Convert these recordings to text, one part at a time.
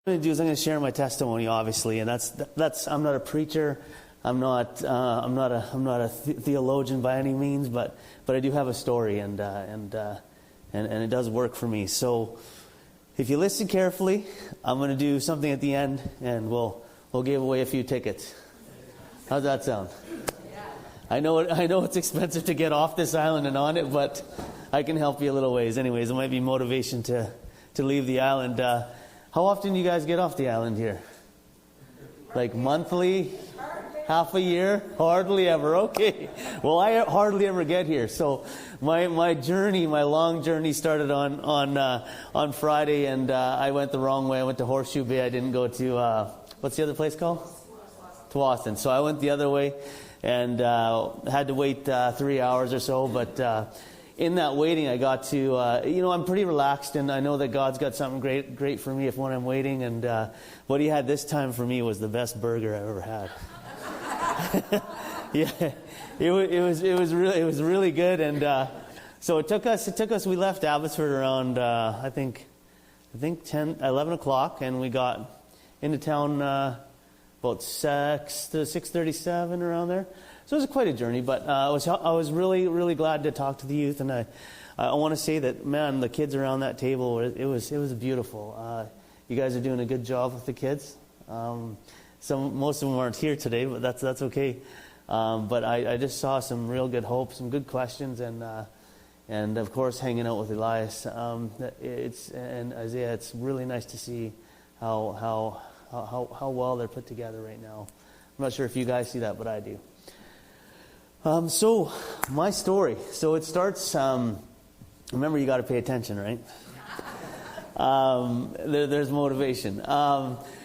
What I'm going to do is I'm going to share my testimony, obviously, and that's. I'm not a preacher, I'm not a theologian by any means, but I do have a story, and it does work for me. So, if you listen carefully, I'm going to do something at the end, and we'll give away a few tickets. How's that sound? I know it's expensive to get off this island and on it, but I can help you a little ways. Anyways, it might be motivation to leave the island. How often do you guys get off the island here? Like monthly? Half a year? Hardly ever. Okay. Well, I hardly ever get here. So my long journey started on Friday, and I went the wrong way. I went to Horseshoe Bay. I didn't go to, what's the other place called? Tawaston. So I went the other way and had to wait 3 hours or so, but in that waiting, I got to, I'm pretty relaxed, and I know that God's got something great for me when I'm waiting. And what He had this time for me was the best burger I've ever had. Yeah, it was really good. And so it took us. We left Abbotsford around I think 11 o'clock, and we got into town about 6:37 around there. So it was quite a journey, but I was really glad to talk to the youth, and I want to say that, man, the kids around that table, it was beautiful. You guys are doing a good job with the kids. Most of them aren't here today, but that's okay. But I just saw some real good hope, some good questions, and of course hanging out with Elias. And Isaiah. It's really nice to see how well they're put together right now. I'm not sure if you guys see that, but I do. So, my story. So it starts, remember, you got to pay attention, right? There's motivation.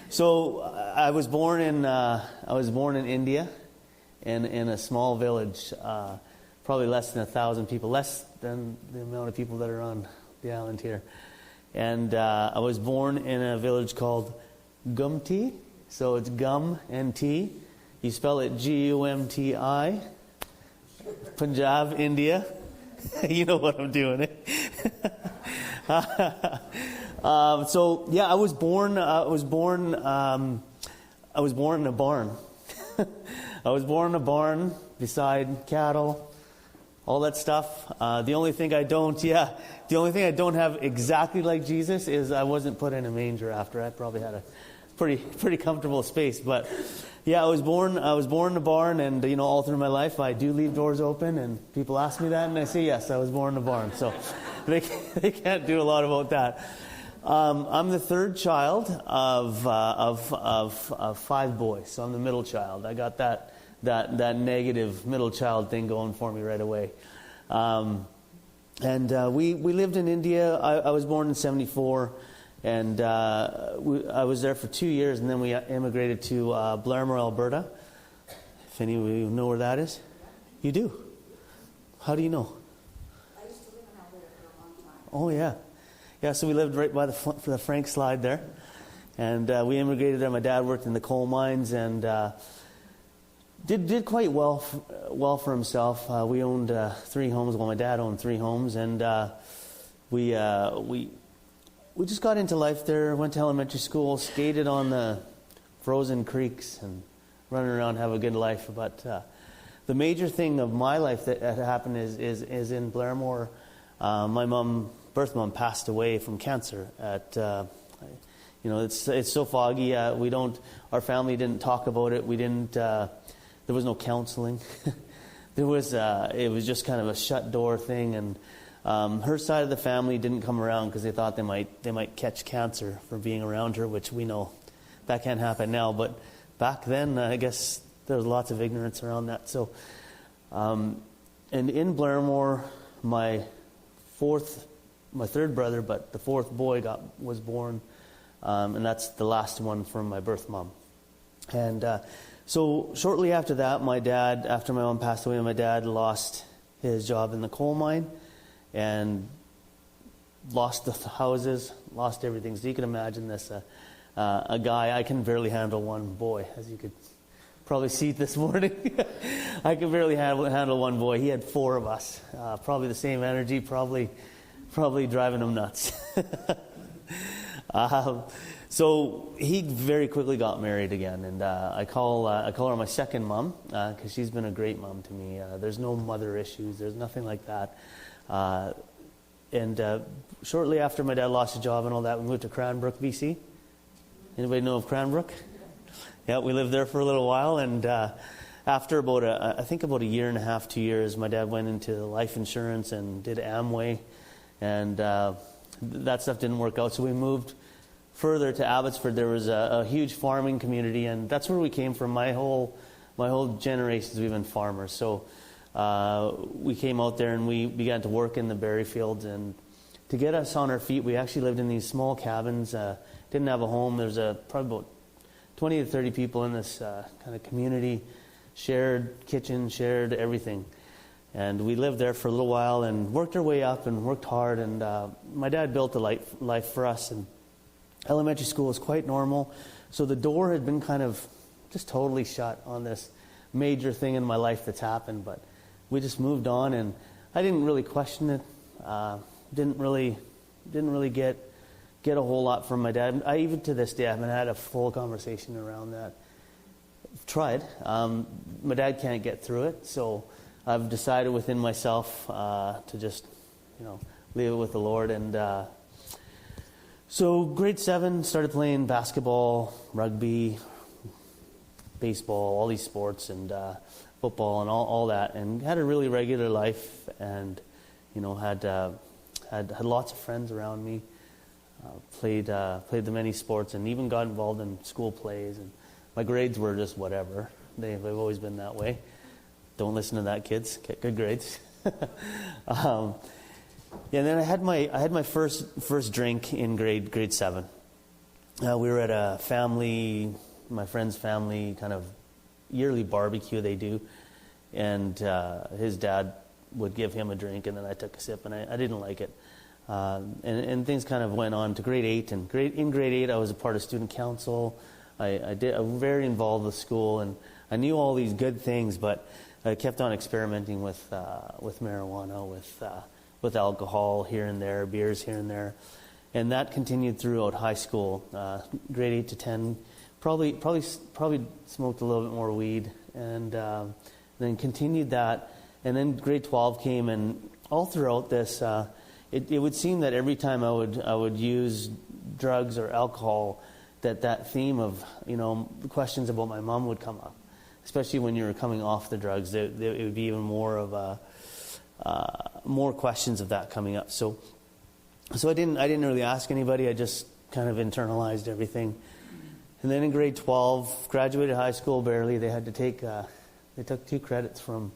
So I was born in India, in a small village, probably less than 1,000 people, less than the amount of people that are on the island here. And I was born in a village called Gumti. So it's Gum and T. You spell it Gumti. Punjab, India. You know what I'm doing. So yeah, I was born in a barn. I was born in a barn beside cattle, all that stuff. The only thing I don't have exactly like Jesus is I wasn't put in a manger after. I probably had a pretty comfortable space, but yeah, I was born in a barn, and all through my life I do leave doors open, and people ask me that, and I say yes, I was born in a barn. So they can't do a lot about that. I'm the third child of 5 boys, so I'm the middle child. I got that negative middle child thing going for me right away. We lived in India. I was born in 1974. And I was there for 2 years, and then we immigrated to Blairmore, Alberta. If any of you know where that is? You do? How do you know? I used to live in Alberta for a long time. Oh, yeah. Yeah, so we lived right by the Frank Slide there. And we immigrated there. My dad worked in the coal mines and did quite well for himself. We owned 3 homes. Well, my dad owned 3 homes, and we just got into life there, went to elementary school, skated on the frozen creeks, and running around, have a good life. But the major thing of my life that had happened is in Blairmore. My birth mom passed away from cancer. It's so foggy. Our family didn't talk about it. We didn't. There was no counseling. It was just kind of a shut door thing, and her side of the family didn't come around because they thought they might catch cancer from being around her, which we know that can't happen now. But back then, I guess there was lots of ignorance around that. So, and in Blairmore, my third brother, but the 4th boy was born, and that's the last one from my birth mom. And so shortly after that, after my mom passed away, my dad lost his job in the coal mine. And lost the houses, lost everything. So you can imagine this, a guy, I can barely handle one boy, as you could probably see this morning. I could barely handle one boy. He had 4 of us, probably the same energy, probably driving him nuts. So he very quickly got married again, and I call her my second mom because she's been a great mom to me. There's no mother issues. There's nothing like that. And shortly after my dad lost his job and all that, we moved to Cranbrook, BC. Anybody know of Cranbrook? Yeah, we lived there for a little while, and after about a year and a half, 2 years, my dad went into life insurance and did Amway, and that stuff didn't work out. So we moved further to Abbotsford. There was a huge farming community, and that's where we came from. My whole generations, we've been farmers. So we came out there and we began to work in the berry fields, and to get us on our feet, we actually lived in these small cabins. Didn't have a home. There's probably about 20 to 30 people in this kind of community, shared kitchen, shared everything. And we lived there for a little while and worked our way up and worked hard. And my dad built a life for us. And elementary school was quite normal. So the door had been kind of just totally shut on this major thing in my life that's happened. But we just moved on, and I didn't really question it. Didn't really get a whole lot from my dad. I even to this day I haven't had a full conversation around that. I've tried. My dad can't get through it, so I've decided within myself to just, leave it with the Lord. And so grade 7, started playing basketball, rugby, baseball, all these sports, and football and all that, and had a really regular life, and had lots of friends around me. Played the many sports, and even got involved in school plays. And my grades were just whatever. They've always been that way. Don't listen to that, kids. Get good grades. And then I had my first drink in grade 7. We were at my friend's family kind of yearly barbecue they do, and his dad would give him a drink, and then I took a sip, and I didn't like it. And things kind of went on to grade 8. And in grade 8, I was a part of student council. I was very involved with school, and I knew all these good things, but I kept on experimenting with marijuana, with alcohol here and there, beers here and there, and that continued throughout high school. Grade 8 to 10, probably smoked a little bit more weed, and then continued that. And then grade 12 came, and all throughout this. It would seem that every time I would use drugs or alcohol, that theme of questions about my mom would come up, especially when you were coming off the drugs. It would be even more of more questions of that coming up. So I didn't really ask anybody. I just kind of internalized everything. And then in grade 12, graduated high school barely. They had to they took 2 credits from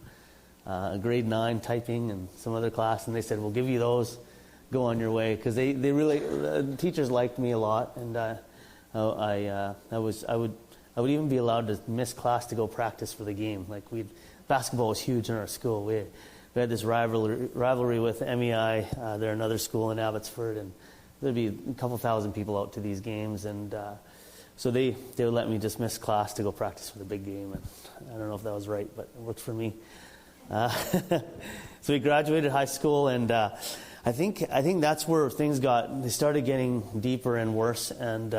grade 9 typing and some other class, and they said, "We'll give you those. Go on your way," because they really the teachers liked me a lot, and I would even be allowed to miss class to go practice for the game. Like basketball was huge in our school. We had this rivalry with MEI. They're another school in Abbotsford, and there'd be a couple thousand people out to these games, and so they would let me just miss class to go practice for the big game. And I don't know if that was right, but it worked for me. So we graduated high school, and I think that's where things they started getting deeper and worse. And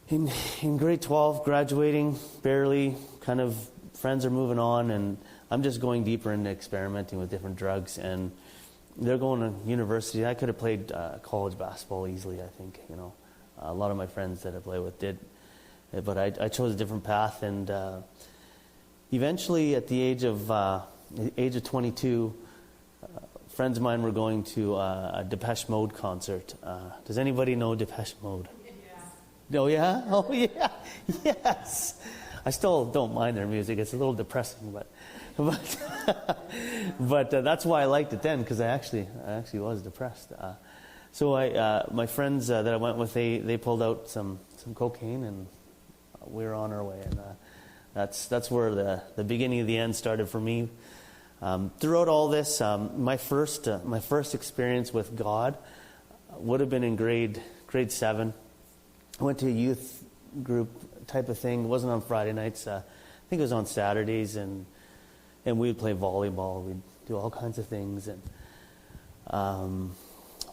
in grade 12, graduating barely, kind of friends are moving on, and I'm just going deeper into experimenting with different drugs. And they're going to university. I could have played college basketball easily. I think a lot of my friends that I play with did, but I chose a different path. And eventually, at the age of 22, friends of mine were going to a Depeche Mode concert. Does anybody know Depeche Mode? Yeah. Oh yeah? Oh yeah. Yes. I still don't mind their music. It's a little depressing, but that's why I liked it then, because I actually was depressed. So my friends that I went with, they pulled out some cocaine, and we were on our way. And that's where the beginning of the end started for me. Throughout all this, my first experience with God would have been in grade 7. I went to a youth group type of thing. It wasn't on Friday nights. I think it was on Saturdays, and we'd play volleyball. We'd do all kinds of things. And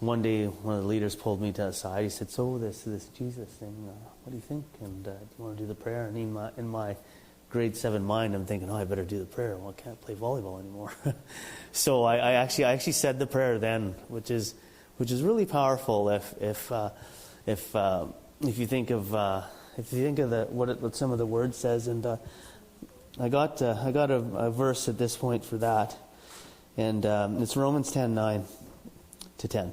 one day, one of the leaders pulled me to the side. He said, "So this Jesus thing, what do you think? And do you want to do the prayer?" And in my grade 7 mind, I'm thinking, "Oh, I better do the prayer. Well, I can't play volleyball anymore." So I actually said the prayer then, which is really powerful if you think of what some of the word says. And I got a verse at this point for that, and it's Romans 10:9-10.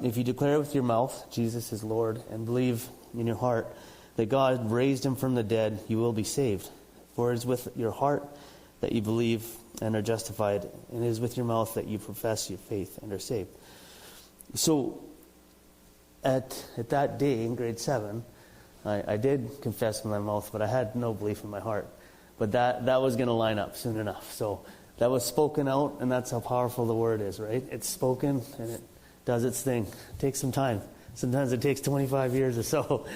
If you declare with your mouth Jesus is Lord and believe in your heart that God raised him from the dead, you will be saved. For it is with your heart that you believe and are justified, and it is with your mouth that you profess your faith and are saved. So at that day in grade 7, I did confess with my mouth, but I had no belief in my heart. But that was going to line up soon enough. So that was spoken out, and that's how powerful the word is, right? It's spoken, and it does its thing. It takes some time. Sometimes it takes 25 years or so.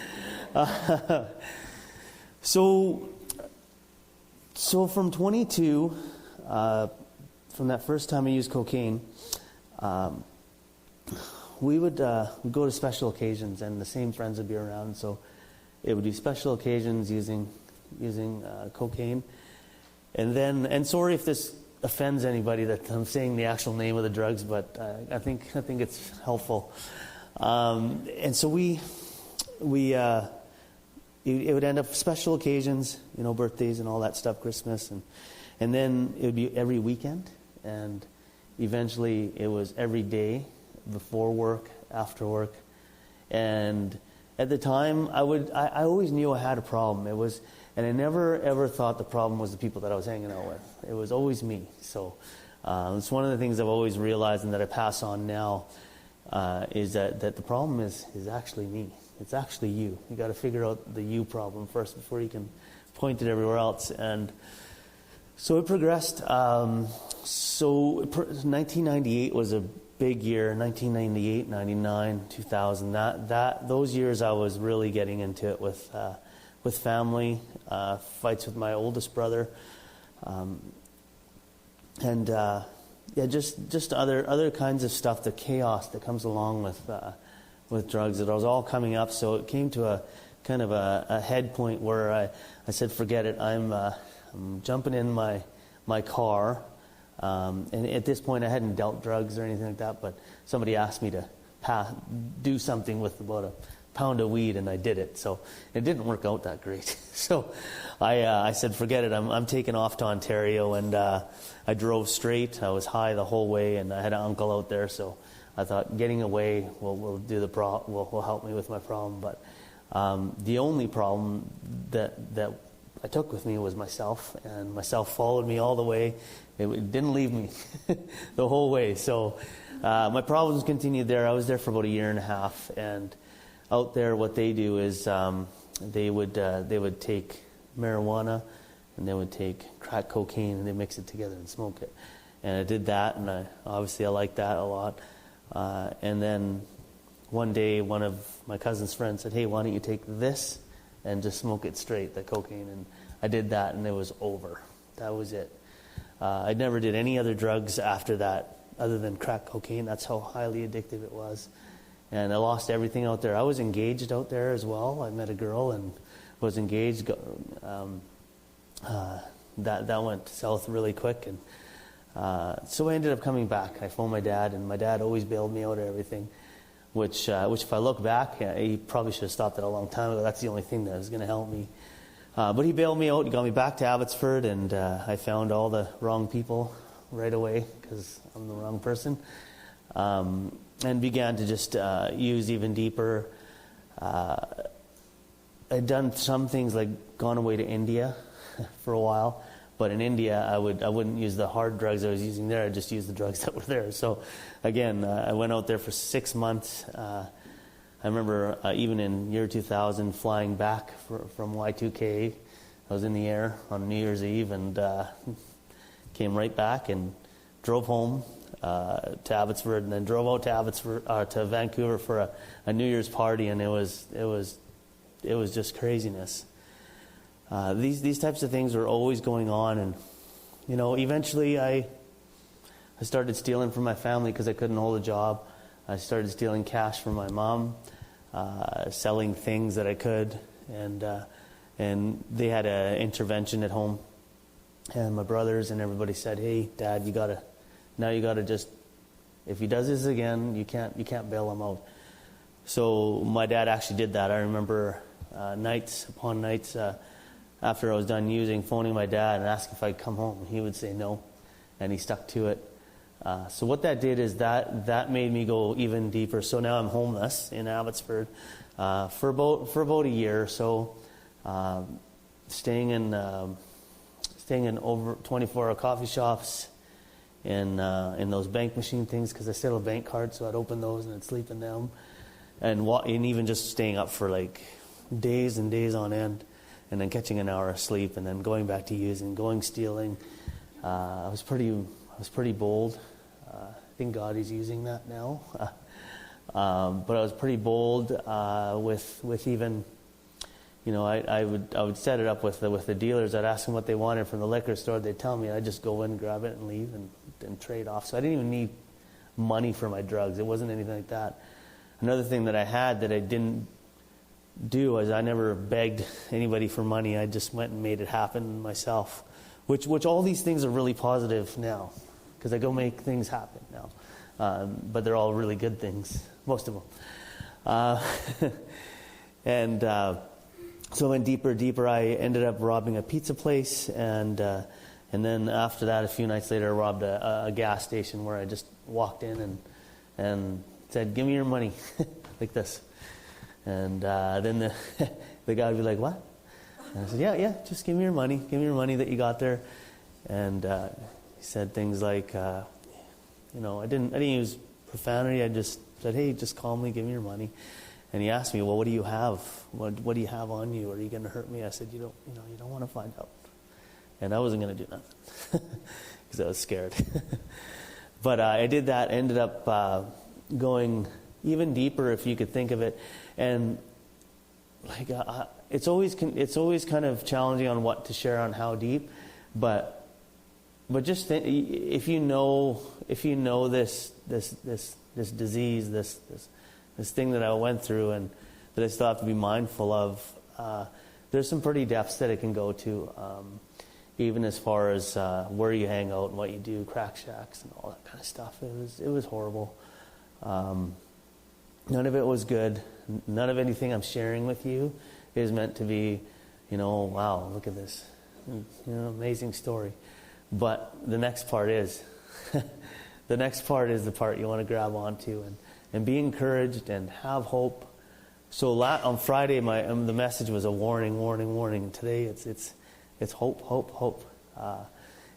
So from 22, from that first time I used cocaine, we would go to special occasions, and the same friends would be around. So it would be special occasions using cocaine, and sorry if this offends anybody that I'm saying the actual name of the drugs, but I think it's helpful. And so it would end up special occasions, birthdays and all that stuff, Christmas, and then it would be every weekend, and eventually it was every day, before work, after work. And at the time, I always knew I had a problem. And I never ever thought the problem was the people that I was hanging out with. It was always me. So it's one of the things I've always realized, and that I pass on now, is that the problem is actually me. It's actually you. You got to figure out the you problem first before you can point it everywhere else. And so it progressed. 1998 was a big year. 1998, 99, 2000. Those years I was really getting into it with family, fights with my oldest brother, just other kinds of stuff, the chaos that comes along with drugs. It was all coming up, so it came to a kind of a head point where I said, forget it. I'm jumping in my car, and at this point I hadn't dealt drugs or anything like that, but somebody asked me to do something with about a pound of weed, and I did it. So it didn't work out that great. So I said, forget it. I'm taking off to Ontario, and I drove straight. I was high the whole way, and I had an uncle out there, so I thought getting away will help me with my problem. But the only problem that I took with me was myself, and myself followed me all the way. It didn't leave me the whole way. So my problems continued there. I was there for about a year and a half, and out there, what they do is they would take marijuana, and they would take crack cocaine, and they mix it together and smoke it. And I did that, and I liked that a lot. And then one day, one of my cousin's friends said, "Hey, why don't you take this and just smoke it straight, the cocaine?" And I did that, and it was over. That was it. I never did any other drugs after that, other than crack cocaine. That's how highly addictive it was. And I lost everything out there. I was engaged out there as well. I met a girl and was engaged. That went south really quick, and so I ended up coming back. I phoned my dad, and my dad always bailed me out of everything. Which if I look back, he probably should have stopped it a long time ago. That's the only thing that was going to help me. But he bailed me out. He got me back to Abbotsford, and I found all the wrong people right away because I'm the wrong person. And began to just use even deeper. I'd done some things like gone away to India for a while, but in India I wouldn't use the hard drugs I was using there. I'd just use the drugs that were there. So again, I went out there for 6 months. I remember even in year 2000 flying back from Y2K. I was in the air on New Year's Eve and came right back and drove home to Abbotsford, and then drove out to Vancouver for a New Year's party, and it was just craziness. These types of things were always going on, and eventually I started stealing from my family because I couldn't hold a job. I started stealing cash from my mom, selling things that I could, and they had an intervention at home. And my brothers and everybody said, "Hey, Dad, you gotta just, if he does this again, you can't bail him out." So my dad actually did that. I remember nights upon nights after I was done using, phoning my dad and asking if I'd come home. He would say no, and he stuck to it. So what that did is that made me go even deeper. So now I'm homeless in Abbotsford for about a year or so, staying in over 24-hour coffee shops, in those bank machine things, because I still have bank cards, so I'd open those and I'd sleep in them, and even just staying up for like days and days on end, and then catching an hour of sleep, and then going back to using, going stealing. I was pretty bold. I think God is using that now. But I was pretty bold with even, I would set it up with the dealers. I'd ask them what they wanted from the liquor store. They'd tell me. I'd just go in, grab it, and leave, and trade off. So I didn't even need money for my drugs. It wasn't anything like that. Another thing that I had that I didn't do was I never begged anybody for money. I just went and made it happen myself. Which all these things are really positive now, because I go make things happen now. But they're all really good things, most of them. And so I went deeper. I ended up robbing a pizza place, and then after that, a few nights later, I robbed a gas station where I just walked in and said, "Give me your money," like this. And then the guy would be like, "What?" And I said, yeah, just give me your money. Give me your money that you got there. And he said things like, I didn't use profanity. I just said, "Hey, just calmly give me your money." And he asked me, "Well, what do you have? What do you have on you? Are you going to hurt me?" I said, you don't want to find out." And I wasn't going to do nothing because I was scared. But I did that. Ended up going even deeper, if you could think of it. And like it's always kind of challenging on what to share on how deep, but just think, if you know this disease, this thing that I went through and that I still have to be mindful of, there's some pretty depths that it can go to, even as far as where you hang out and what you do, crack shacks and all that kind of stuff. It was horrible. None of it was good. None of anything I'm sharing with you is meant to be, wow, look at this, amazing story. But the next part is, the part you want to grab onto and be encouraged and have hope. So on Friday, the message was a warning. And today it's hope.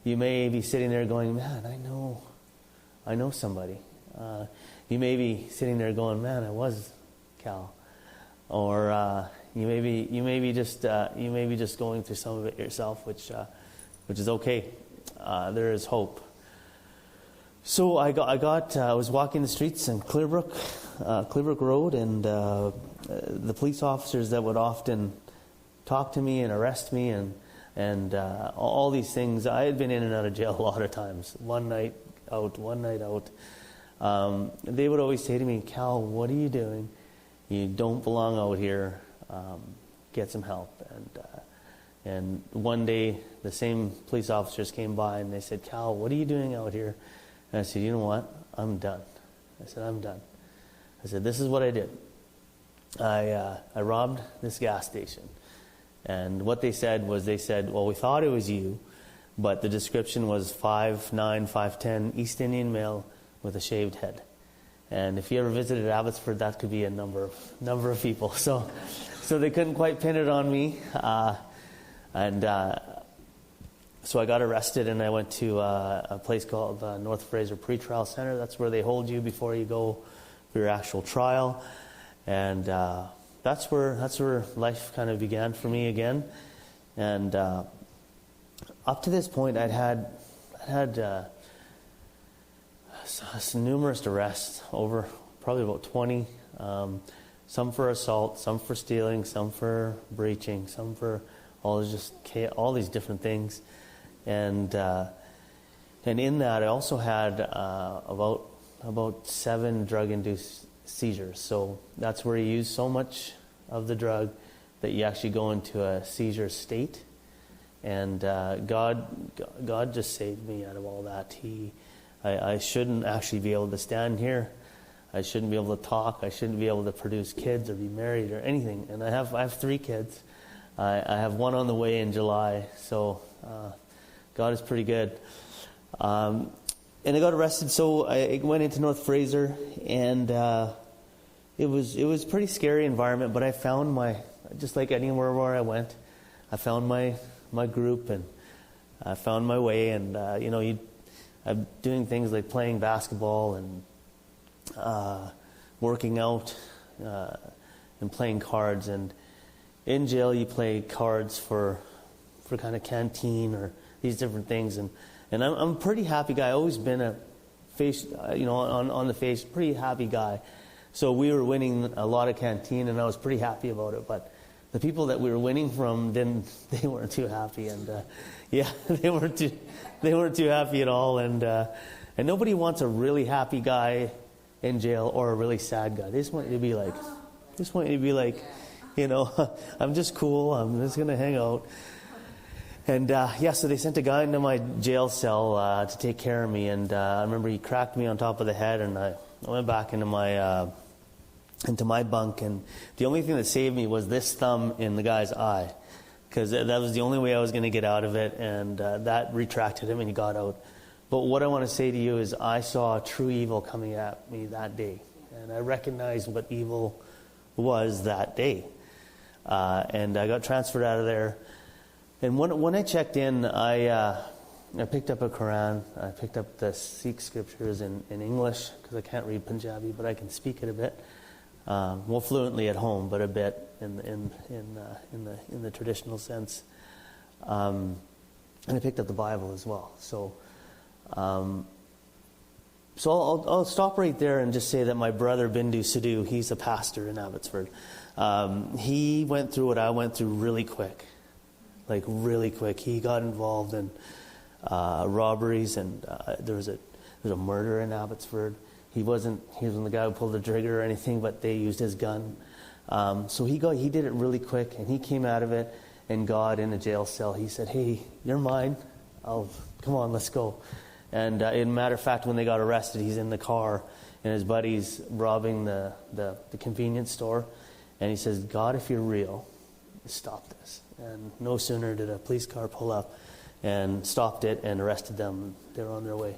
You may be sitting there going, "Man, I know somebody." You may be sitting there going, "Man, I was Kal," or you may be just going through some of it yourself, which is okay. There is hope. So I was walking the streets in Clearbrook Road, and the police officers that would often talk to me and arrest me and all these things. I had been in and out of jail a lot of times. One night out. They would always say to me, "Kal, what are you doing? You don't belong out here. Get some help." And one day, the same police officers came by and they said, "Kal, what are you doing out here?" And I said, "You know what? I'm done." I said, "I'm done." I said, "This is what I did. I robbed this gas station." And what they said was, "Well, we thought it was you, but the description was 5'9", 5'10", East Indian male with a shaved head." And if you ever visited Abbotsford, that could be a number of people. So they couldn't quite pin it on me. So I got arrested, and I went to a place called North Fraser Pretrial Center. That's where they hold you before you go for your actual trial. And that's where life kind of began for me again. And up to this point, I'd had numerous arrests, over probably about 20. Some for assault, some for stealing, some for breaching, some for all these different things. And in that, I also had about about 7 drug-induced seizures. So that's where you use so much of the drug that you actually go into a seizure state. And God just saved me out of all that. I shouldn't actually be able to stand here. I shouldn't be able to talk. I shouldn't be able to produce kids or be married or anything. And I have 3 kids. I have 1 on the way in July. So God is pretty good. And I got arrested. So I went into North Fraser, and it was a pretty scary environment. But I found just like anywhere where I went, I found my group, and I found my way. And I'm doing things like playing basketball and working out and playing cards. And in jail, you play cards for kind of canteen or these different things. And I'm a pretty happy guy. I've always been a face, on the face, pretty happy guy. So we were winning a lot of canteen, and I was pretty happy about it. But the people that we were winning from they weren't too happy, and they weren't too happy at all. And nobody wants a really happy guy in jail or a really sad guy. They just want you to be like, I'm just cool. I'm just gonna hang out. And so they sent a guy into my jail cell to take care of me. And I remember he cracked me on top of the head, and I went back into my bunk, and the only thing that saved me was this thumb in the guy's eye, because that was the only way I was going to get out of it, and that retracted him and he got out. But what I want to say to you is I saw true evil coming at me that day, and I recognized what evil was that day, and I got transferred out of there. And when I checked in, I picked up a Quran. I picked up the Sikh scriptures in English, because I can't read Punjabi, but I can speak it a bit. Fluently at home, but a bit in the traditional sense. And I picked up the Bible as well. So I'll stop right there and just say that my brother Kal Sidhu, he's a pastor in Abbotsford. He went through what I went through really quick. He got involved in robberies, and there was a murder in Abbotsford. He wasn't the guy who pulled the trigger or anything, but they used his gun. So he did it really quick, and he came out of it. And God, in a jail cell, he said, "Hey, you're mine. Come on, let's go." And in a matter of fact, when they got arrested, he's in the car, and his buddy's robbing the convenience store, and he says, "God, if you're real, stop this." And no sooner did a police car pull up and stopped it and arrested them. They were on their way.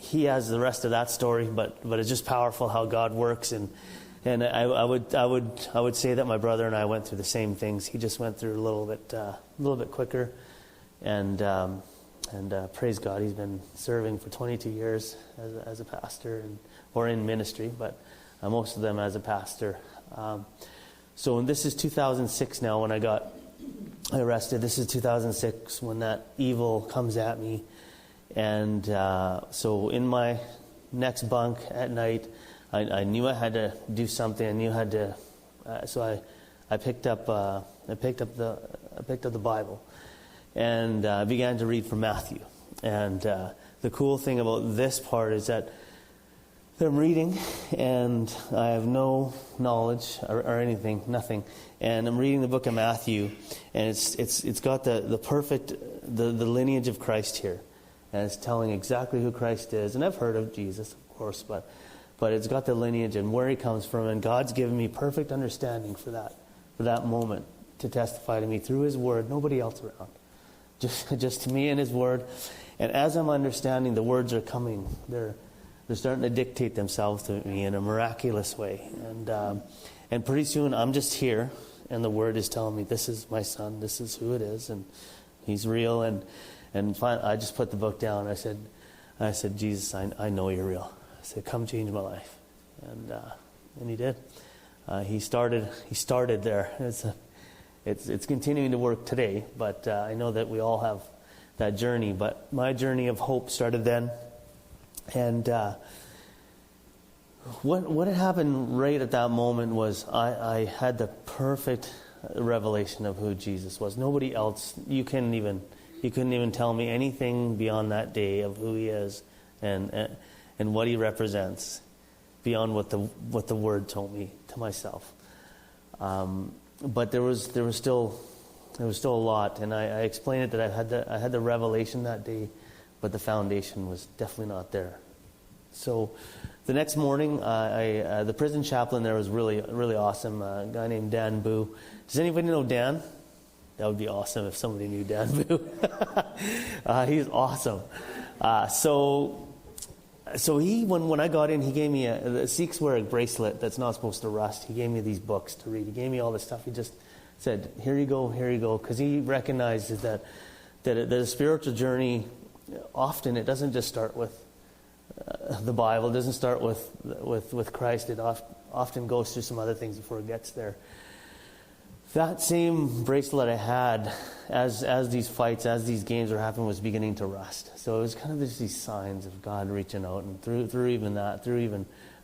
He has the rest of that story, but it's just powerful how God works. And I would say that my brother and I went through the same things. He just went through a little bit quicker, and praise God, he's been serving for 22 years as a pastor or in ministry, but most of them as a pastor. So this is 2006 now when I got arrested. This is 2006 when that evil comes at me. And so in my next bunk at night, I knew I had to do something. I knew I had to. So I picked up the Bible, and I began to read from Matthew. And the cool thing about this part is that I'm reading, and I have no knowledge or anything, nothing. And I'm reading the book of Matthew, and it's got the perfect the lineage of Christ here. And it's telling exactly who Christ is. And I've heard of Jesus, of course, but it's got the lineage and where he comes from. And God's given me perfect understanding for that moment to testify to me through his word. Nobody else around. Just to me and his word. And as I'm understanding, the words are coming. They're starting to dictate themselves to me in a miraculous way. And pretty soon I'm just here, and the word is telling me, this is my son, this is who it is, and he's real. And finally, I just put the book down. I said, Jesus, I know you're real. I said, come change my life. And he did. He started there. It's continuing to work today, but I know that we all have that journey. But my journey of hope started then. And what had happened right at that moment was I had the perfect revelation of who Jesus was. Nobody else, you couldn't even tell me anything beyond that day of who he is. And and what he represents beyond what the Word told me to myself. But there was still a lot, and I explained it that I had the revelation that day, but the foundation was definitely not there. So the next morning, the prison chaplain there was really, really awesome. A guy named Dan Boo. Does anybody know Dan? That would be awesome if somebody knew Dan Boo. He's awesome. So he, when I got in, he gave me the Sikhs wear a bracelet that's not supposed to rust. He gave me these books to read. He gave me all this stuff. He just said, here you go, because he recognizes that the spiritual journey, often it doesn't just start with the Bible. It doesn't start with Christ. It often goes through some other things before it gets there. That same bracelet I had, as these fights, as these games were happening, was beginning to rust. So it was kind of just these signs of God reaching out, and through even the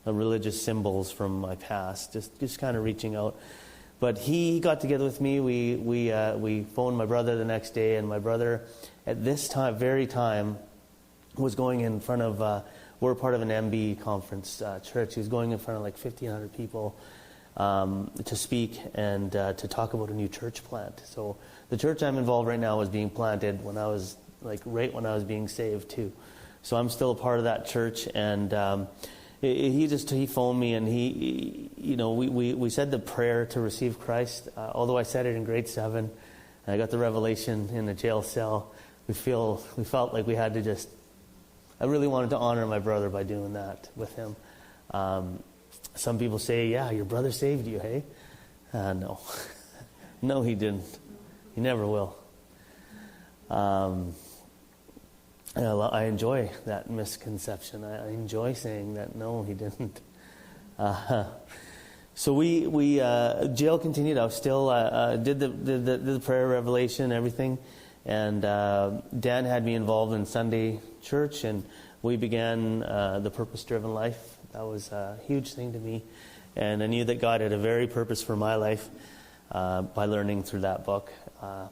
religious symbols from my past, just kind of reaching out. But he got together with me. We phoned my brother the next day, and my brother, at this very time, was going in front of. We're part of an MB conference church. He was going in front of like 1,500 people. To speak and to talk about a new church plant. So the church I'm involved right now was being planted when I was right when I was being saved too. So I'm still a part of that church, and he phoned me, and we said the prayer to receive Christ. Although I said it in grade 7, and I got the revelation in the jail cell. We felt like we had to I really wanted to honor my brother by doing that with him. Some people say, yeah, your brother saved you, hey? No. No, he didn't. He never will. I enjoy that misconception. I enjoy saying that, no, he didn't. So we jail continued. I was still did the prayer revelation and everything. And Dan had me involved in Sunday church, and we began the purpose-driven life. That was a huge thing to me, and I knew that God had a very purpose for my life by learning through that book. A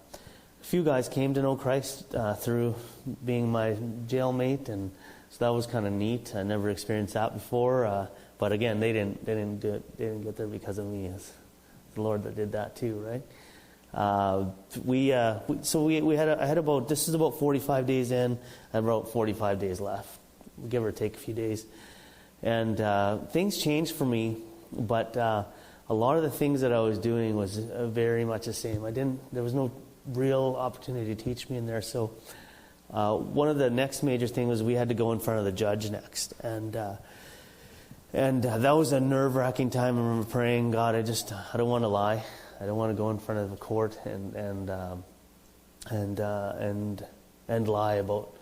few guys came to know Christ through being my jailmate, and so that was kind of neat. I never experienced that before, but again, they didn't do it. They didn't get there because of me. It's the Lord that did that too, right? I had about, this is about 45 days in, and about 45 days left, give or take a few days. And things changed for me, but a lot of the things that I was doing was very much the same. There was no real opportunity to teach me in there. So one of the next major things was we had to go in front of the judge next. And that was a nerve-wracking time. I remember praying, God, I don't want to lie. I don't want to go in front of the court and lie about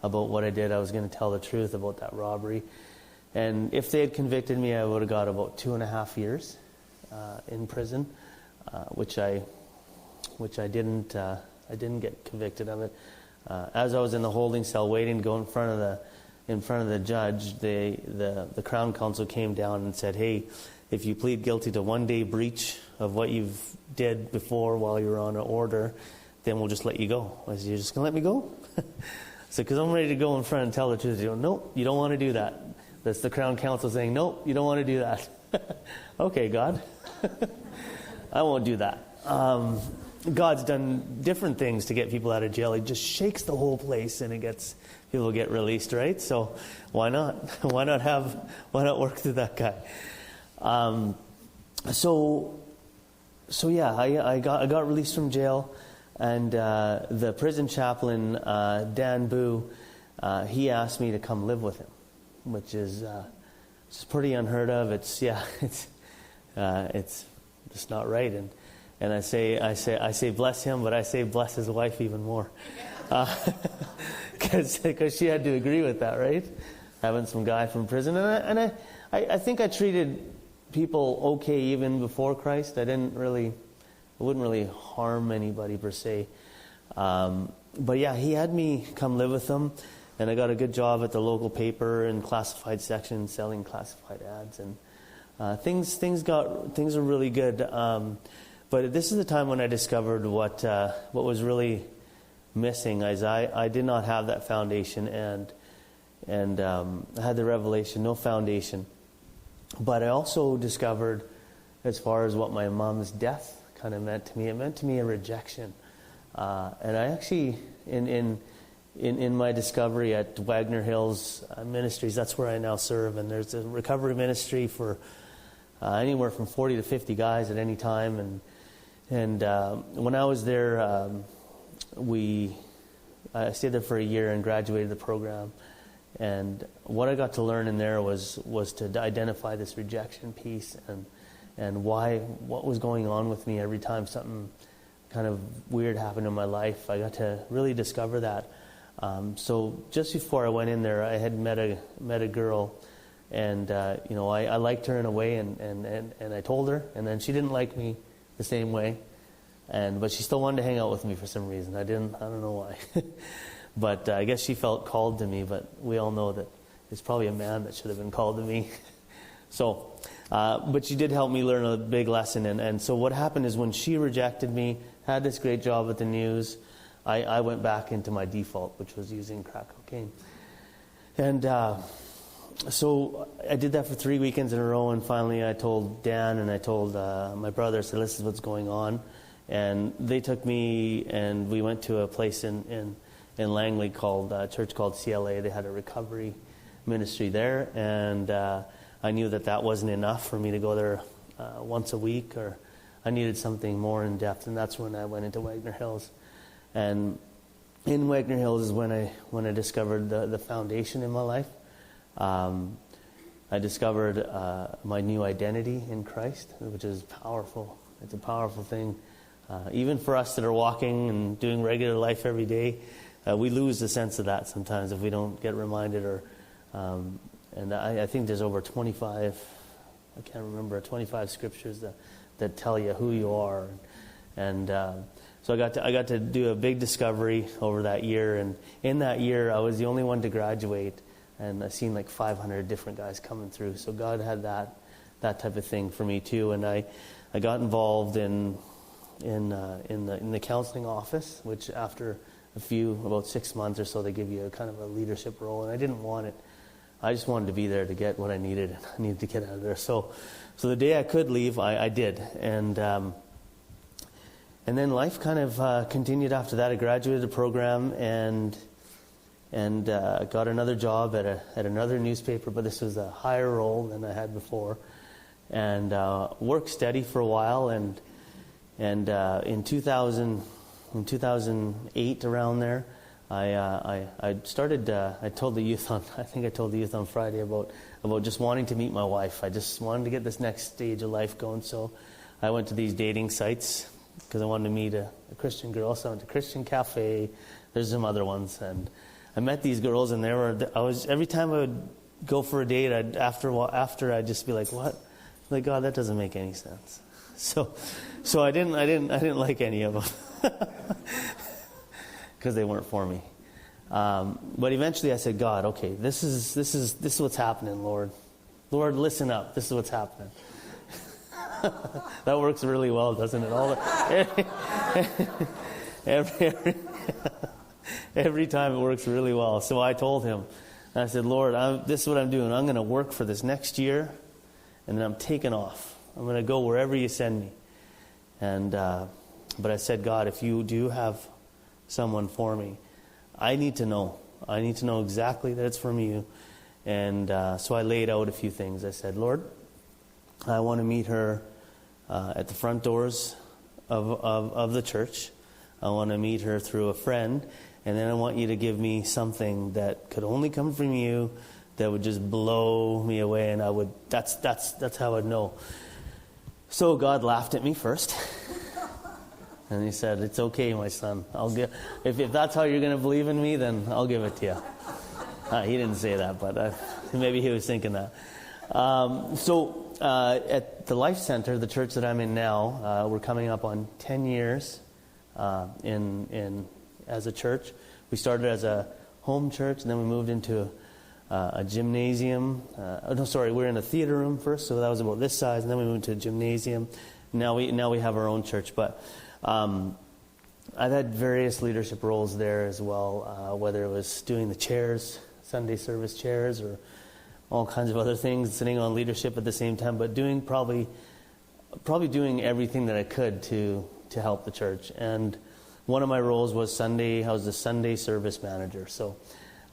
what I did. I was going to tell the truth about that robbery. And if they had convicted me, I would have got about 2.5 years in prison, which I didn't. I didn't get convicted of it. As I was in the holding cell waiting to go in front of the judge, the Crown Counsel came down and said, "Hey, if you plead guilty to 1 day breach of what you've did before while you were on an order, then we'll just let you go." I said, "You're just gonna let me go?" So, because I'm ready to go in front and tell the truth. They go, "Nope, you don't want to do that." That's the Crown Counsel saying, "Nope, you don't want to do that." Okay, God. I won't do that. God's done different things to get people out of jail. He just shakes the whole place and people get released, right? So why not? Why not work through that guy? So yeah, I got released from jail, and the prison chaplain, Dan Boo, he asked me to come live with him, which is it's pretty unheard of. It's just not right. And I say bless him, but I say bless his wife even more, because she had to agree with that, right? Having some guy from prison, and I think I treated people okay even before Christ. I wouldn't really harm anybody per se. But yeah, he had me come live with him, and I got a good job at the local paper in classified section, selling classified ads, and things are really good. But this is the time when I discovered what was really missing, as I did not have that foundation, and I had the revelation, no foundation. But I also discovered, as far as what my mom's death kind of meant to me, it meant to me a rejection. And I actually, in my discovery at Wagner Hills Ministries, that's where I now serve, and there's a recovery ministry for anywhere from 40 to 50 guys at any time. And when I was there, I stayed there for a year and graduated the program. And what I got to learn in there was to identify this rejection piece and what was going on with me every time something kind of weird happened in my life. I got to really discover that. So just before I went in there, I had met a girl, and I liked her in a way, and I told her, and then she didn't like me the same way, but she still wanted to hang out with me for some reason. I don't know why. But I guess she felt called to me, but we all know that it's probably a man that should have been called to me. So, but she did help me learn a big lesson. And so what happened is, when she rejected me, had this great job at the news, I went back into my default, which was using crack cocaine. And so I did that for 3 weekends in a row, and finally I told Dan and I told my brother, I said, this is what's going on. And they took me, and we went to a place in Langley called a church called CLA. They had a recovery ministry there, and I knew that wasn't enough for me to go there once a week, or I needed something more in depth, and that's when I went into Wagner Hills. And in Wagner Hills is when I discovered the foundation in my life. I discovered my new identity in Christ, which is powerful. It's a powerful thing. Even for us that are walking and doing regular life every day, we lose the sense of that sometimes if we don't get reminded. And I think there's over 25 scriptures that tell you who you are. And so I got to do a big discovery over that year. And in that year, I was the only one to graduate, and I seen like 500 different guys coming through. So God had that type of thing for me too. And I got involved in the counseling office, which after about 6 months or so, they give you a kind of a leadership role, and I didn't want it. I just wanted to be there to get what I needed, and I needed to get out of there. So the day I could leave, I did, and then life kind of continued after that. I graduated the program and got another job at another newspaper, but this was a higher role than I had before, and worked steady for a while, and in 2008, around there, I started. I told the youth on Friday about just wanting to meet my wife. I just wanted to get this next stage of life going. So I went to these dating sites because I wanted to meet a Christian girl. So I went to Christian Cafe. There's some other ones, and I met these girls, and every time I would go for a date, after I'd just be like, what? Like, God, that doesn't make any sense. So I didn't like any of them. Because they weren't for me. But eventually I said, God, okay, this is what's happening, Lord. Lord, listen up. This is what's happening. That works really well, doesn't it? Every time it works really well. So I told him, I said, Lord, this is what I'm doing. I'm going to work for this next year, and then I'm taking off. I'm going to go wherever you send me. But I said, God, if you do have someone for me, I need to know. I need to know exactly that it's from you. And so I laid out a few things. I said, Lord, I want to meet her at the front doors of the church. I want to meet her through a friend. And then I want you to give me something that could only come from you, that would just blow me away, and that's how I'd know. So God laughed at me first. And he said, it's okay, my son. If that's how you're going to believe in me, then I'll give it to you. He didn't say that, but maybe he was thinking that. So at the Life Center, the church that I'm in now, we're coming up on 10 years as a church. We started as a home church, and then we moved into a gymnasium. We're in a theater room first, so that was about this size, and then we moved to a gymnasium. Now we have our own church, but I've had various leadership roles there as well, whether it was doing the chairs, Sunday service chairs or all kinds of other things, sitting on leadership at the same time, but doing probably doing everything that I could to help the church. And one of my roles was I was the Sunday service manager. So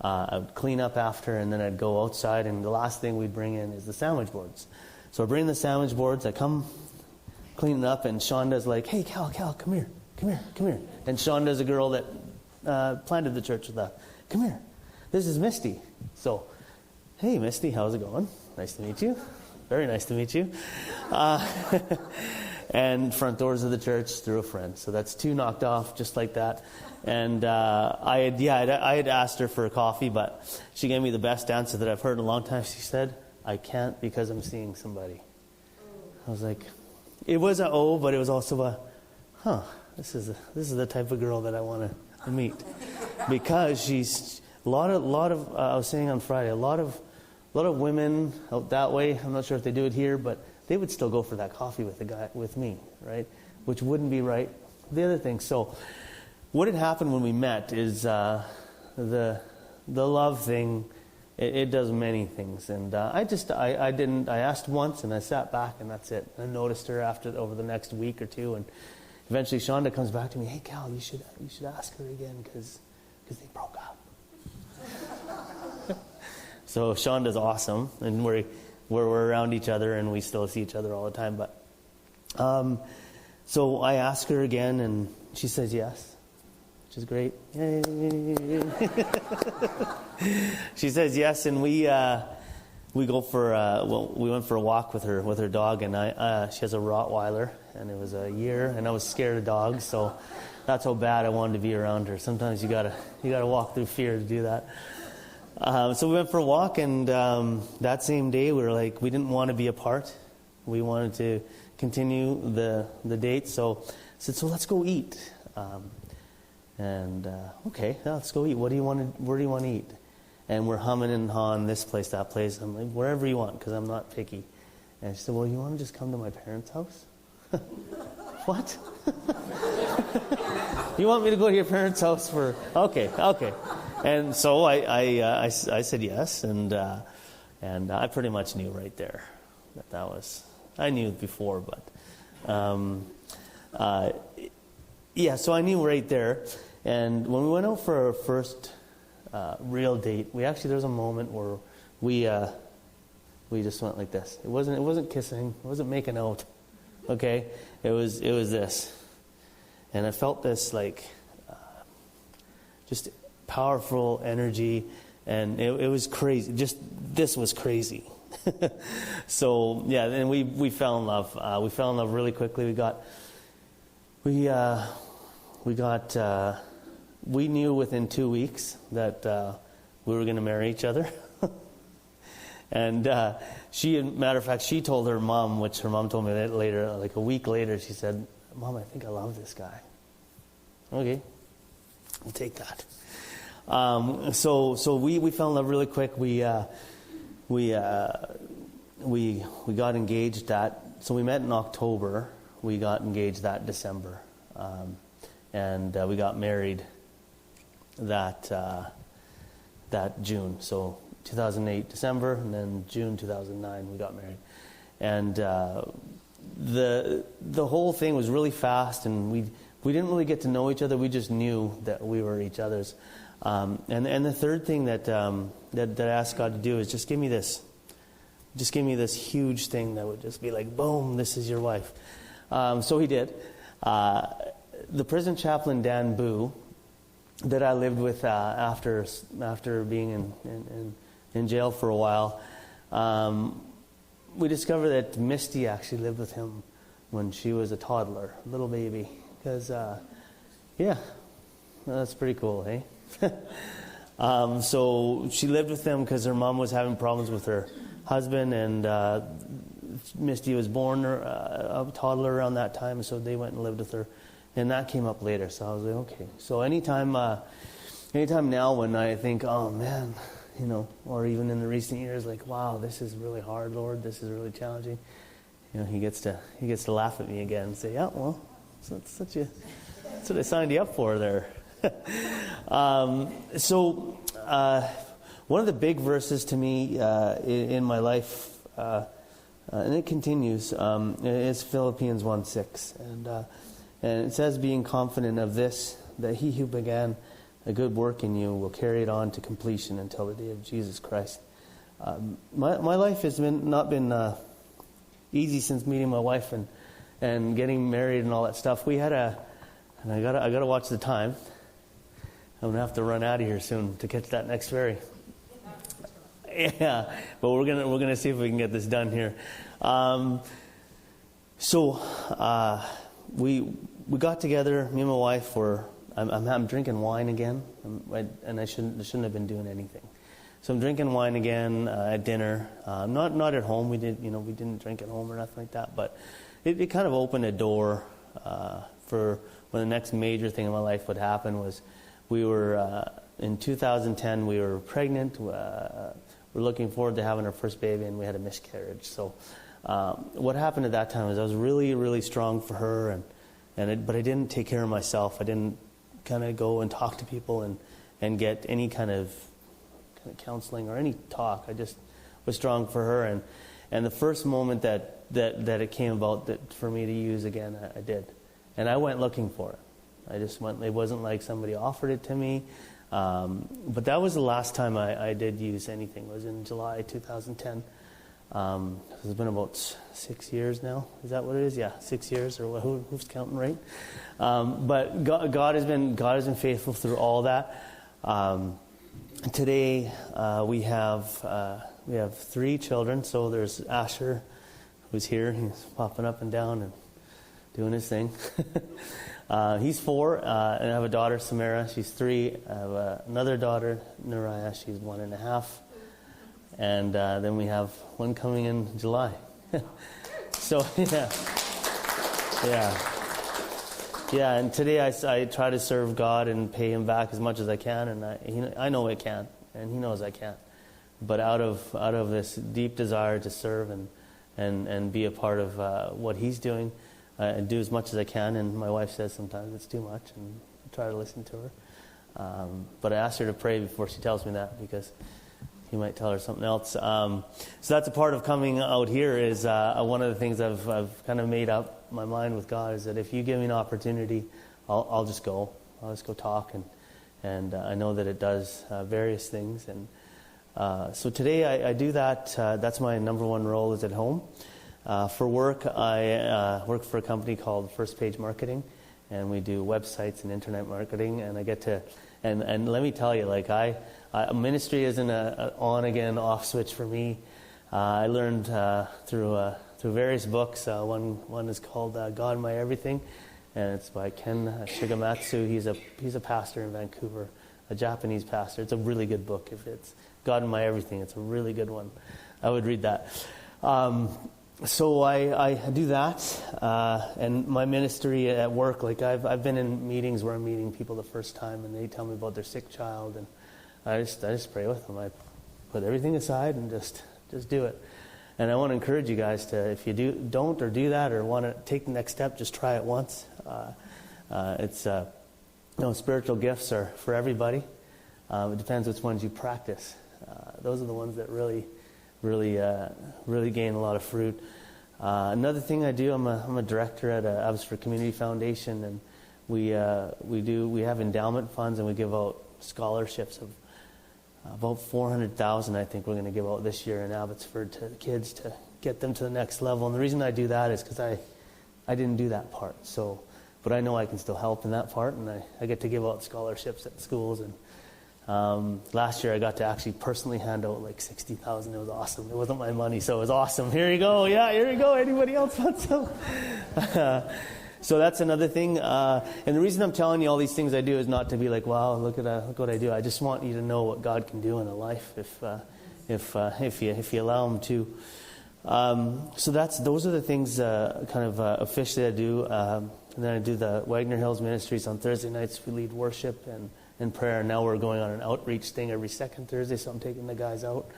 I would clean up after, and then I'd go outside, and the last thing we'd bring in is the sandwich boards. So I bring the sandwich boards, I come cleaning up, and Shonda's like, "Hey, Cal, come here. And Shonda's a girl that planted the church with us. Come here. This is Misty." So, "Hey, Misty, how's it going? Nice to meet you. Very nice to meet you." And front doors of the church through a friend. So that's 2 knocked off just like that. And I had asked her for a coffee, but she gave me the best answer that I've heard in a long time. She said, "I can't because I'm seeing somebody." I was like, it was a oh, but it was also a, this is the type of girl that I want to meet, because she's a lot of I was saying on Friday, a lot of women out that way. I'm not sure if they do it here, but they would still go for that coffee with me, right? Which wouldn't be right. The other thing. So, what had happened when we met is the love thing. It does many things, and I asked once, and I sat back, and that's it. I noticed her over the next week or two, and eventually Shonda comes back to me, "Hey, Cal, you should ask her again because they broke up." So Shonda's awesome, and we're around each other, and we still see each other all the time. But so I ask her again, and she says yes, which is great. Yay. She says yes, and we go for we went for a walk with her dog, and she has a Rottweiler, and it was a year, and I was scared of dogs, so that's how bad I wanted to be around her. Sometimes you gotta walk through fear to do that. So we went for a walk, and that same day we were like, we didn't want to be apart. We wanted to continue the date, so I said, "So let's go eat." Okay, let's go eat. Where do you want to eat? And we're humming and hawing, this place, that place. I'm like, "Wherever you want," because I'm not picky. And she said, "Well, you want to just come to my parents' house?" What? You want me to go to your parents' house for? Okay. And so I said yes, and I pretty much knew right there that was. I knew before, but so I knew right there. And when we went out for our first real date, there was a moment where we just went like this. It wasn't kissing, it wasn't making out. Okay, it was this, and I felt this like just powerful energy, and it was crazy. This was crazy. So yeah, then we fell in love. We fell in love really quickly. We knew within 2 weeks that we were going to marry each other. And matter of fact, she told her mom, which her mom told me later, like a week later, she said, "Mom, I think I love this guy." Okay, we'll take that. So we fell in love really quick. We got engaged so we met in October. We got engaged that December, and we got married that June. So 2008 December, and then June 2009 we got married, and the whole thing was really fast, and we didn't really get to know each other. We just knew that we were each other's. And the third thing that I asked God to do is just give me this huge thing that would just be like, boom, this is your wife. So He did. The prison chaplain Dan Boo, that I lived with after being in jail for a while, we discovered that Misty actually lived with him when she was a toddler, little baby. Because that's pretty cool, hey? So she lived with them because her mom was having problems with her husband, and Misty was born a toddler around that time, so they went and lived with her, and that came up later. So I was like, okay. So anytime now when I think, oh man, or even in the recent years, like, wow, this is really hard, Lord, this is really challenging. He gets to laugh at me again and say, yeah, well, that's what I signed you up for there. So one of the big verses to me in my life, and it continues, is Philippians 1:6, and it says, "Being confident of this, that he who began a good work in you will carry it on to completion until the day of Jesus Christ." My life has not been easy since meeting my wife and getting married and all that stuff. We had and I gotta watch the time. I'm gonna have to run out of here soon to catch that next ferry. Yeah, but we're gonna see if we can get this done here. We got together. Me and my wife were. I'm drinking wine again, and I shouldn't have been doing anything. So I'm drinking wine again at dinner. Not at home. We didn't drink at home or nothing like that. But it kind of opened a door for when the next major thing in my life would happen. Was we were in 2010. We were pregnant. We're looking forward to having our first baby, and we had a miscarriage. So what happened at that time is I was really, really strong for her, but I didn't take care of myself. I didn't kind of go and talk to people and get any kind of counseling or any talk. I just was strong for her, and the first moment that it came about that for me to use again, I did, and I went looking for it. I just went. It wasn't like somebody offered it to me, but that was the last time I did use anything. It was in July 2010. It's been about 6 years now. Is that what it is? Yeah, 6 years, or who's counting right? But God has been faithful through all that. Today we have 3 children. So there's Asher, who's here. He's popping up and down and doing his thing. He's 4, and I have a daughter, Samara. She's 3. I have another daughter, Nariah. She's 1.5. And then we have one coming in July. So, yeah. And today I try to serve God and pay Him back as much as I can, and I know I can, and He knows I can't. But out of this deep desire to serve and be a part of what He's doing, and do as much as I can. And my wife says sometimes it's too much, and I try to listen to her. But I asked her to pray before she tells me that, because He might tell her something else. So that's a part of coming out here. Is one of the things I've kind of made up my mind with God, is that if you give me an opportunity, I'll just go. I'll just go talk, and I know that it does various things. And so today I do that. That's my number one role, is at home. For work, I work for a company called First Page Marketing, and we do websites and internet marketing. And I get to, and let me tell you, like ministry isn't an on again off switch for me. I learned through various books. One is called God My Everything, and it's by Ken Shigematsu. He's a pastor in Vancouver, a Japanese pastor. It's a really good book. If it's God My Everything, it's a really good one. I would read that. So I do that, and my ministry at work. Like I've been in meetings where I'm meeting people the first time, and they tell me about their sick child, and I just pray with them. I put everything aside and just do it. And I want to encourage you guys to, if you don't do that, or want to take the next step, just try it once. Spiritual gifts are for everybody. It depends which ones you practice. Those are the ones that really gain a lot of fruit. Another thing I do, I'm a director at Abbotsford Community Foundation, and we have endowment funds, and we give out scholarships of about $400,000. I think we're going to give out this year in Abbotsford to kids to get them to the next level. And the reason I do that is because I didn't do that part. But I know I can still help in that part, and I get to give out scholarships at schools. And last year I got to actually personally hand out like $60,000. It was awesome. It wasn't my money, so it was awesome. Here you go. Yeah, here you go. Anybody else want some? So that's another thing. And the reason I'm telling you all these things I do is not to be like, wow, look what I do. I just want you to know what God can do in a life if you allow Him to. So those are the things officially I do. And then I do the Wagner Hills Ministries on Thursday nights. We lead worship and prayer. Now we're going on an outreach thing every second Thursday, so I'm taking the guys out.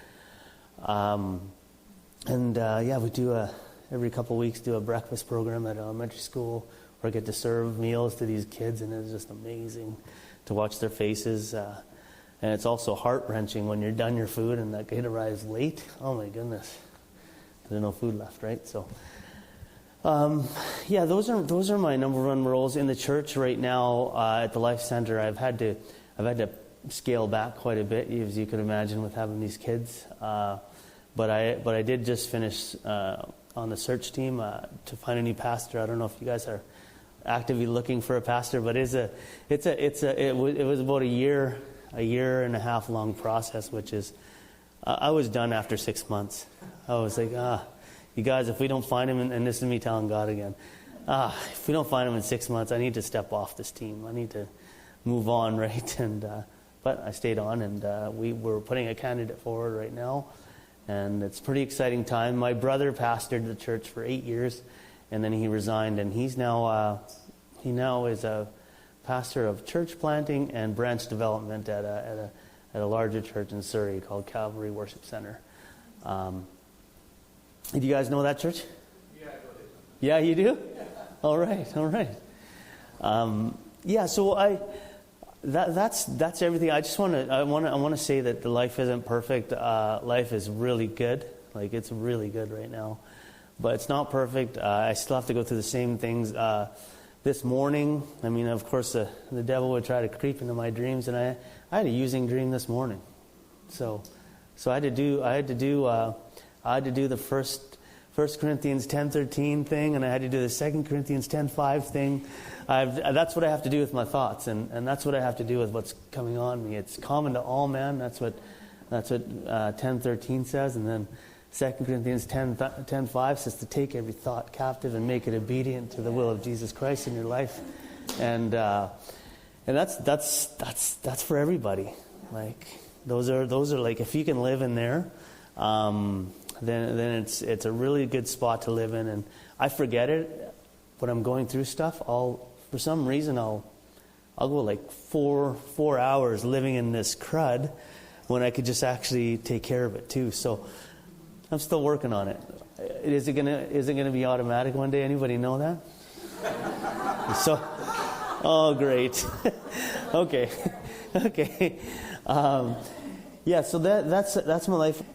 We do every couple of weeks do a breakfast program at elementary school where I get to serve meals to these kids, and it's just amazing to watch their faces. And it's also heart-wrenching when you're done your food and that kid arrives late. Oh my goodness. There's no food left, right? So, yeah, those are my number one roles in the church right now. At the Life Center, I've had to scale back quite a bit, as you can imagine, with having these kids. But I did just finish on the search team to find a new pastor. I don't know if you guys are actively looking for a pastor, but it was about a year and a half long process, which is I was done after 6 months. I was like, you guys, if we don't find him, and this is me telling God again, if we don't find him in 6 months, I need to step off this team. I need to move on, right? And but I stayed on, and we're putting a candidate forward right now, and it's a pretty exciting time. My brother pastored the church for 8 years, and then he resigned, and he now is a pastor of church planting and branch development at a larger church in Surrey called Calvary Worship Center. Do you guys know that church? Yeah, I go there. Yeah, you do? Yeah. All right. Yeah, so that's everything. I want to say that the life isn't perfect. Life is really good. Like, it's really good right now. But it's not perfect. I still have to go through the same things. This morning, I mean, of course, the devil would try to creep into my dreams, and I had a using dream this morning. So I had to do the First Corinthians 10:13 thing, and I had to do the 2 Corinthians 10:5 thing. That's what I have to do with my thoughts, and that's what I have to do with what's coming on me. It's common to all men. That's what 10:13 says, and then 2 Corinthians 10:5 says to take every thought captive and make it obedient to the will of Jesus Christ in your life, and that's for everybody. Like, those are like, if you can live in there, then it's a really good spot to live in. And I forget it when I'm going through stuff. For some reason I'll go like four hours living in this crud when I could just actually take care of it too. So I'm still working on it. Is it gonna be automatic one day? Anybody know that? So, oh great. Okay. Yeah. So that's my life.